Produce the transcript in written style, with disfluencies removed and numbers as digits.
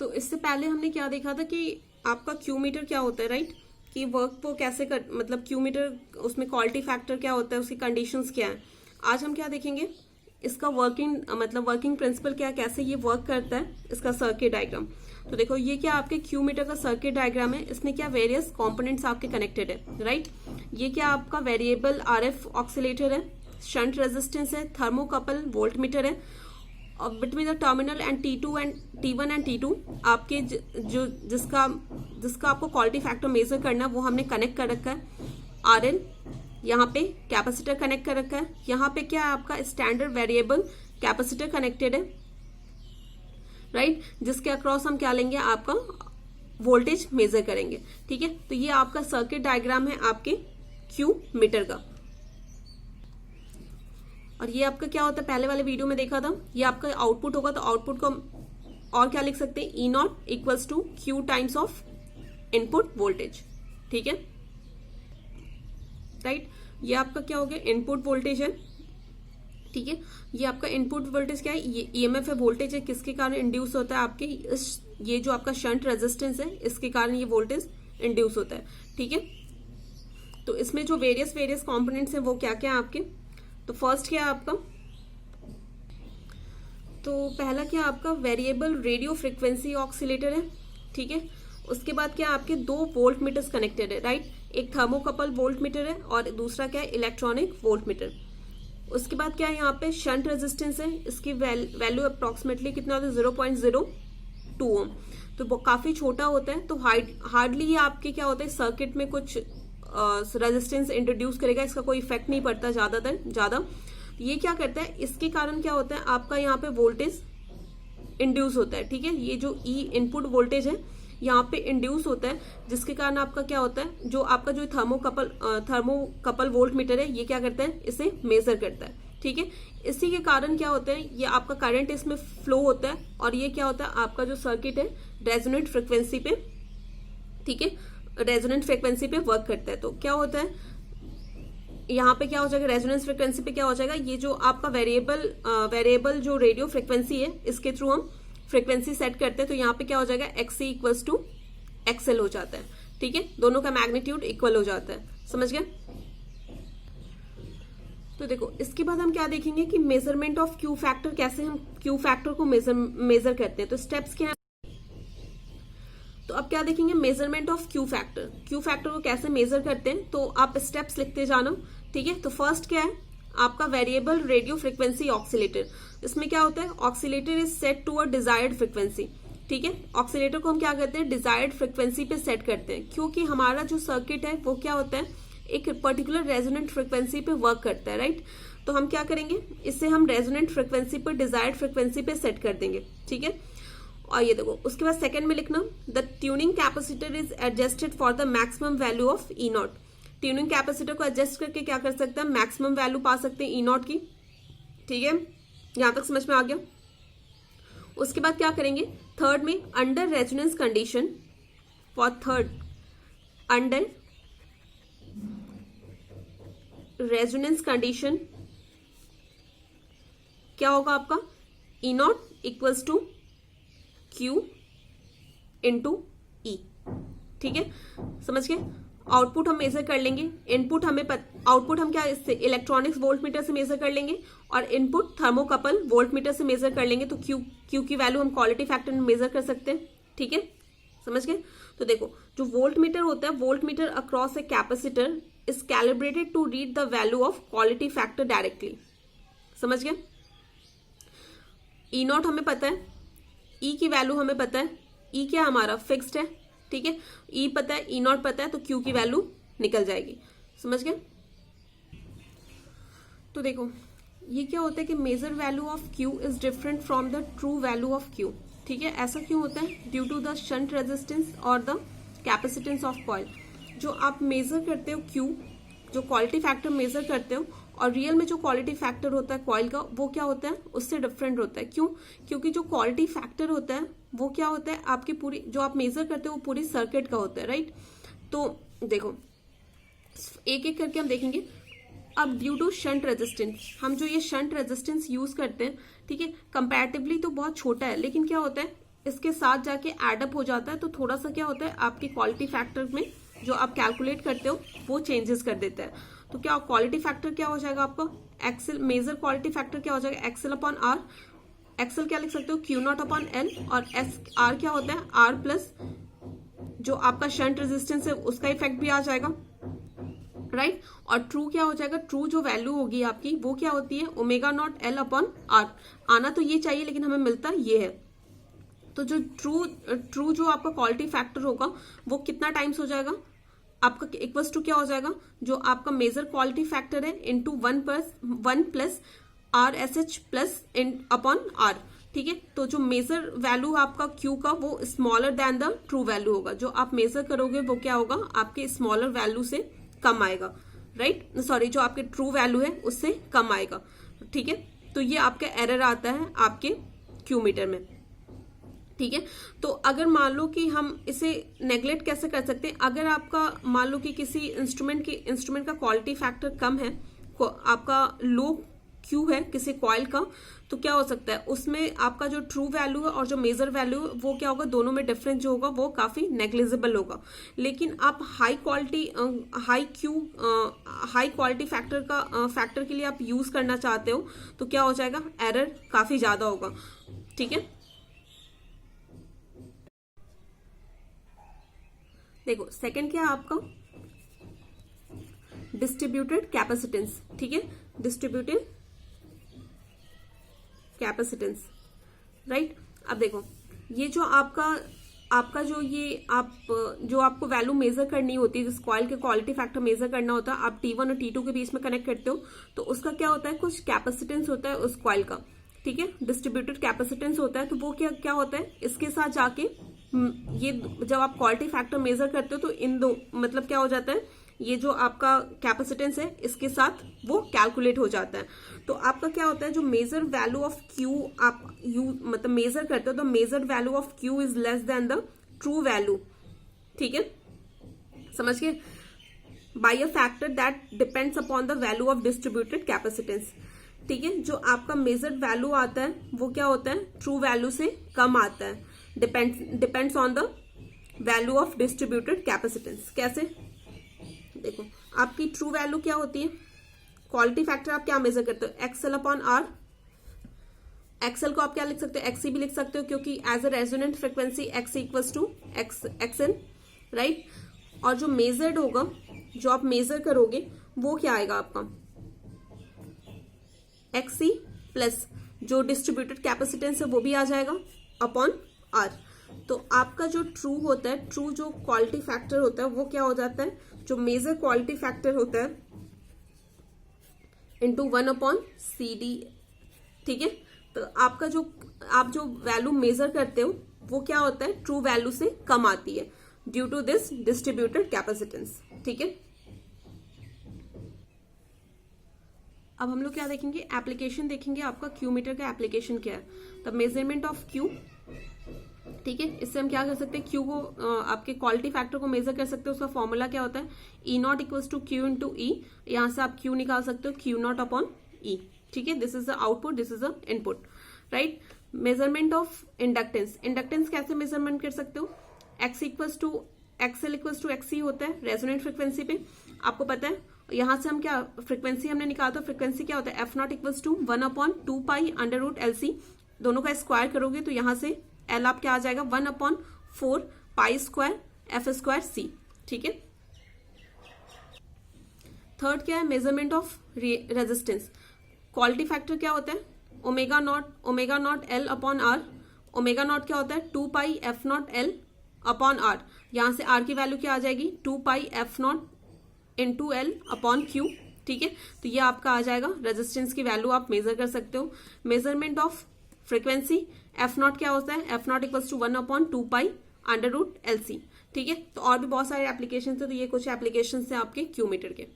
तो इससे पहले हमने क्या देखा था कि आपका क्यू मीटर क्या होता है, राइट, कि वर्क को कैसे कर, मतलब क्यू मीटर उसमें क्वालिटी फैक्टर क्या होता है, उसकी कंडीशंस क्या है। आज हम क्या देखेंगे, इसका वर्किंग मतलब वर्किंग प्रिंसिपल क्या है, कैसे ये वर्क करता है, इसका सर्किट डायग्राम। तो देखो ये क्या आपके क्यू मीटर का सर्किट डायग्राम है, इसमें क्या वेरियस कंपोनेंट्स आपके कनेक्टेड है, राइट। ये क्या आपका वेरिएबल आरएफ ऑक्सीलेटर है, शंट रेजिस्टेंस है, थर्मोकपल वोल्ट मीटर है, और between the terminal and T2 and T1 and T2 आपके जो जिसका आपको क्वालिटी फैक्टर मेजर करना है वो हमने कनेक्ट कर रखा है। RL यहाँ पे कैपेसिटर कनेक्ट कर रखा है, यहाँ पे क्या है आपका स्टैंडर्ड वेरिएबल कैपेसिटर कनेक्टेड है, राइट, जिसके अक्रॉस हम क्या लेंगे, आपका वोल्टेज मेजर करेंगे, ठीक है। तो ये आपका सर्किट डायग्राम है आपके क्यू मीटर का। और ये आपका क्या होता है, पहले वाले वीडियो में देखा था, ये आपका आउटपुट होगा, तो आउटपुट को और क्या लिख सकते हैं, E not equals to Q times of input voltage, ठीक है, राइट। ये आपका क्या हो गया, इनपुट वोल्टेज है, ठीक है। ये आपका इनपुट वोल्टेज क्या है, ये ईएमएफ है, वोल्टेज है, किसके कारण इंड्यूस होता है, आपके ये जो आपका शंट रेजिस्टेंस है इसके कारण ये वोल्टेज इंड्यूस होता है, ठीक है। तो इसमें जो वेरियस कंपोनेंट्स हैं वो क्या क्या है आपके, तो फर्स्ट क्या है आपका, तो पहला क्या आपका वेरिएबल रेडियो फ्रीक्वेंसी ऑक्सीलेटर है, ठीक है। उसके बाद क्या आपके दो वोल्ट मीटर्स कनेक्टेड है, राइट, एक थर्मोकपल वोल्ट मीटर है और दूसरा क्या है इलेक्ट्रॉनिक वोल्ट मीटर। उसके बाद क्या है यहाँ पे शंट रेजिस्टेंस है, इसकी वैल्यू अप्रोक्सीमेटली कितना होता है 0.02 ओम, तो काफी छोटा होता है, तो हार्डली ये आपके क्या होता है सर्किट में कुछ रेजिस्टेंस इंट्रोड्यूस करेगा, इसका कोई इफेक्ट नहीं पड़ता ज्यादा। ये क्या करता है, इसके कारण क्या होता है आपका यहाँ पे वोल्टेज इंड्यूस होता है, ठीक है। ये जो ई इनपुट वोल्टेज है यहाँ पे इंड्यूस होता है, जिसके कारण आपका क्या होता है, जो आपका जो थर्मोकपल वोल्ट मीटर है ये क्या करता है, इसे मेजर करता है, ठीक है। इसी के कारण क्या होता है, ये आपका करंट इसमें फ्लो होता है, और ये क्या होता है आपका जो सर्किट है रेजोनेंट फ्रिक्वेंसी पे, ठीक है, रेजोनेंट फ्रिक्वेंसी पे वर्क करता है। तो क्या होता है यहाँ पे क्या हो जाएगा, रेजोनेंस फ्रिक्वेंसी पे क्या हो जाएगा, ये जो आपका वेरिएबल जो रेडियो फ्रिक्वेंसी है इसके थ्रू हम फ्रिक्वेंसी सेट करते हैं, तो यहाँ पे क्या हो जाएगा XC इक्वल्स टू XL हो जाता है, ठीक है, दोनों का मैग्नीट्यूड इक्वल हो जाता है, समझ गए। तो देखो इसके बाद हम क्या देखेंगे कि मेजरमेंट ऑफ क्यू फैक्टर, कैसे हम क्यू फैक्टर को मेजर करते हैं, तो स्टेप्स क्या है। तो अब क्या देखेंगे, मेजरमेंट ऑफ क्यू फैक्टर को कैसे मेजर करते हैं, तो आप स्टेप्स लिखते जाना, ठीक है। तो फर्स्ट क्या है आपका वेरिएबल रेडियो फ्रिक्वेंसी ऑक्सीलेटर, इसमें क्या होता है, oscillator is set to a desired frequency, ठीक है। ऑक्सीलेटर को हम क्या करते हैं, डिजायर्ड फ्रिक्वेंसी पे सेट करते हैं, क्योंकि हमारा जो सर्किट है वो क्या होता है एक पर्टिकुलर रेजोनेंट फ्रिक्वेंसी पे वर्क करता है, राइट। तो हम क्या करेंगे, इससे हम रेजोनेंट फ्रिक्वेंसी पर डिजायर्ड फ्रिक्वेंसी पे सेट कर देंगे, ठीक है। और ये देखो उसके बाद सेकंड में लिखना, the tuning capacitor is adjusted for the maximum value of E not. Tuning capacitor को एडजस्ट करके क्या कर सकते हैं, मैक्सिमम वैल्यू पा सकते हैं ई नॉट की, ठीक है, यहां तक समझ में आ गया। उसके बाद क्या करेंगे, थर्ड में under resonance condition, for third under resonance condition क्या होगा आपका, E not equals to Q into E, ठीक है, समझ गए। आउटपुट हम मेजर कर लेंगे, इनपुट आउटपुट हम क्या इससे इलेक्ट्रॉनिक्स वोल्ट मीटर से मेजर कर लेंगे, और इनपुट थर्मोकपल वोल्ट मीटर से मेजर कर लेंगे, तो Q की वैल्यू हम क्वालिटी फैक्टर में मेजर कर सकते हैं, ठीक है, समझ गए। तो देखो जो वोल्ट मीटर होता है, volt meter across a capacitor is calibrated to read the value of quality factor directly, समझ गए। ई नॉट हमें पता है, ई की वैल्यू हमें पता है, ई क्या हमारा फिक्स्ड है, ठीक है, ई पता है, ई नॉट पता है, तो क्यू की वैल्यू निकल जाएगी, समझ गए। तो देखो ये क्या होता है कि measure value of Q is different from the true value of Q, ठीक है। ऐसा क्यों होता है, due to the shunt resistance और द कैपेसिटेंस ऑफ कॉइल। जो आप मेजर करते हो क्यू, जो क्वालिटी फैक्टर मेजर करते हो, और रियल में जो क्वालिटी फैक्टर होता है कॉइल का, वो क्या होता है उससे डिफरेंट होता है। क्यों, क्योंकि जो क्वालिटी फैक्टर होता है वो क्या होता है आपकी पूरी जो आप मेजर करते हो वो पूरी सर्किट का होता है, राइट। तो देखो एक एक करके हम देखेंगे। अब ड्यू टू शंट रेजिस्टेंस, हम जो ये शंट रेजिस्टेंस यूज करते हैं, ठीक है, कंपैरेटिवली तो बहुत छोटा है, लेकिन क्या होता है इसके साथ जाके एडअप हो जाता है, तो थोड़ा सा क्या होता है आपकी क्वालिटी फैक्टर में जो आप कैलकुलेट करते हो वो चेंजेस कर देता है। तो क्या क्वालिटी फैक्टर क्या हो जाएगा आपका, एक्सेल मेजर क्वालिटी फैक्टर क्या हो जाएगा, एक्सेल अपॉन आर। एक्सेल क्या लिख सकते हो, क्यू नॉट अपॉन एल, और एस आर क्या होता है, आर प्लस जो आपका शंट रेजिस्टेंस है उसका इफेक्ट भी आ जाएगा, राइट। और ट्रू क्या हो जाएगा, ट्रू जो वैल्यू होगी आपकी वो क्या होती है, omega not L upon R. आना तो ये चाहिए लेकिन हमें मिलता ये है। तो जो ट्रू जो आपका क्वालिटी फैक्टर होगा वो कितना टाइम्स हो जाएगा आपका, इक्वल्स टू क्या हो जाएगा, जो आपका मेजर क्वालिटी फैक्टर है into 1 plus R S H plus upon R, ठीक है। तो जो मेजर वैल्यू आपका क्यू का वो smaller than the true value होगा, जो आप मेजर करोगे वो क्या होगा आपके स्मॉलर वैल्यू से कम आएगा, राइट, सॉरी जो आपके ट्रू वैल्यू है उससे कम आएगा, ठीक है। तो ये आपका एरर आता है आपके क्यू मीटर में, ठीक है। तो अगर मान लो कि हम इसे नेग्लेक्ट कैसे कर सकते हैं, अगर आपका मान लो कि किसी इंस्ट्रूमेंट का क्वालिटी फैक्टर कम है, आपका लो क्यू है किसी कॉइल का, तो क्या हो सकता है उसमें आपका जो ट्रू वैल्यू है और जो मेजर वैल्यू है वो क्या होगा, दोनों में डिफरेंस जो होगा वो काफी नेग्लिजिबल होगा। लेकिन आप हाई क्वालिटी फैक्टर के लिए आप यूज करना चाहते हो तो क्या हो जाएगा, एरर काफी ज्यादा होगा, ठीक है। देखो सेकंड क्या है आपका, डिस्ट्रीब्यूटेड कैपेसिटेंस, ठीक है, डिस्ट्रीब्यूटेड कैपेसिटेंस, राइट। अब देखो ये जो आपका जो ये जो आपको वैल्यू मेजर करनी होती है, जिस कॉइल के क्वालिटी फैक्टर मेजर करना होता है, आप T1 और T2 के बीच में कनेक्ट करते हो, तो उसका क्या होता है, कुछ कैपेसिटेंस होता है उस कॉइल का, ठीक है, डिस्ट्रीब्यूटेड कैपेसिटेंस होता है। तो वो क्या होता है, इसके साथ जाके ये जब आप क्वालिटी फैक्टर मेजर करते हो तो इन दो मतलब क्या हो जाता है, ये जो आपका कैपेसिटेंस है इसके साथ वो कैलकुलेट हो जाता है। तो आपका क्या होता है, जो मेजर वैल्यू ऑफ क्यू आप मतलब मेजर करते हो, तो measure value of Q is less than the true value, ठीक है, समझ गए, by a factor that depends upon the value of distributed capacitance, ठीक है। जो आपका मेजर वैल्यू आता है वो क्या होता है, ट्रू वैल्यू से कम आता है, depends on the value of distributed capacitance. कैसे, देखो आपकी ट्रू वैल्यू क्या होती है, क्वालिटी फैक्टर आप क्या मेजर करते हो, एक्सएल अपॉन आर। एक्सएल को आप क्या लिख सकते हो, एक्सी भी लिख सकते हो, क्योंकि as a resonant frequency X equals to XN, right. और जो मेजर्ड होगा, जो आप मेजर करोगे वो क्या आएगा आपका, एक्सी प्लस जो डिस्ट्रीब्यूटेड कैपेसिटेंस है वो भी आ जाएगा अपॉन आर। तो आपका जो ट्रू होता है, ट्रू जो क्वालिटी फैक्टर होता है वो क्या हो जाता है, जो मेजर क्वालिटी फैक्टर होता है इंटू 1 अपॉन सी डी, ठीक है। तो आपका आप जो वैल्यू मेजर करते हो वो क्या होता है, ट्रू वैल्यू से कम आती है due to this distributed capacitance, ठीक है। अब हम लोग क्या देखेंगे, एप्लीकेशन देखेंगे, आपका क्यू मीटर का एप्लीकेशन क्या है, द मेजरमेंट ऑफ क्यू, ठीक है। इससे हम क्या कर सकते हैं, क्यू को आपके क्वालिटी फैक्टर को मेजर कर सकते हो, उसका फॉर्मूला क्या होता है, E not equals to Q into E, यहां से आप क्यू निकाल सकते हो, क्यू नॉट अपॉन ई, ठीक है। This is the output, this is the input, right. Measurement of inductance, inductance कैसे मेजरमेंट कर सकते हो, X equals to XL equals to XC होता है रेजोनेंट फ्रिक्वेंसी पे, आपको पता है। यहां से हम क्या फ्रिक्वेंसी हमने निकाला, तो फ्रिक्वेंसी क्या होता है, F naught equals to 1 upon 2 pi under root L C, दोनों का स्क्वायर करोगे तो यहां से एल आप क्या आ जाएगा, 1 upon 4 pi square F square C, ठीक है। थर्ड क्या है, measurement of resistance, quality factor क्या होता है, omega not L upon R, omega not क्या होता है, 2 pi F not L upon R, यहां से आर की वैल्यू क्या आ जाएगी, 2 pi F not into L upon Q, ठीक है। तो ये आपका आ जाएगा, रेजिस्टेंस की वैल्यू आप मेजर कर सकते हो। Measurement of frequency, F naught क्या होता है, F naught equals to 1 upon 2 pi under root L C, ठीक है। तो और भी बहुत सारे एप्लीकेशन है, तो ये कुछ एप्लीकेशन है आपके क्यू मीटर के।